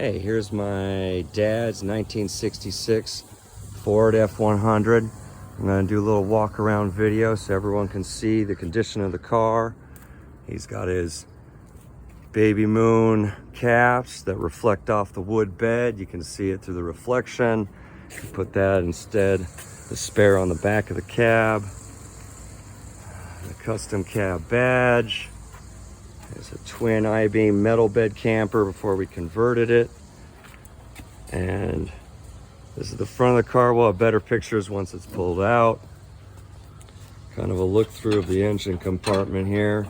Hey, here's my dad's 1966 Ford F100. I'm gonna do a little walk around video so everyone can see the condition of the car. He's got his baby moon caps that reflect off the wood bed. You can see it through the reflection. You put that instead, the spare on the back of the cab. The custom cab badge. It's a twin I-beam metal bed camper before we converted it. And this is the front of the car. We'll have better pictures once it's pulled out. Kind of a look through of the engine compartment here.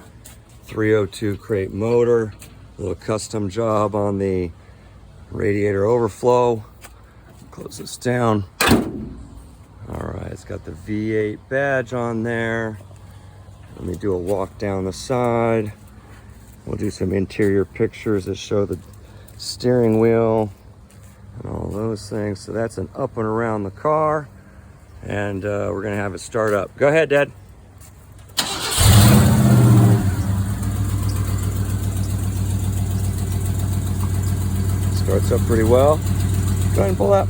302 crate motor. A little custom job on the radiator overflow. Close this down. All right, it's got the V8 badge on there. Let me do a walk down the side. We'll do some interior pictures that show the steering wheel and all those things. So that's an up and around the car. And we're gonna have it start up. Go ahead, Dad. Starts up pretty well. Go ahead and pull up.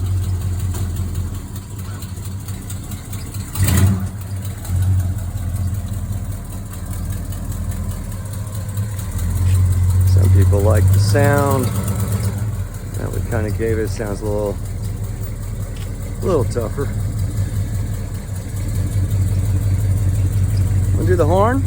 Some people like the sound that we kind of gave it. Sounds a little tougher. Want to do the horn?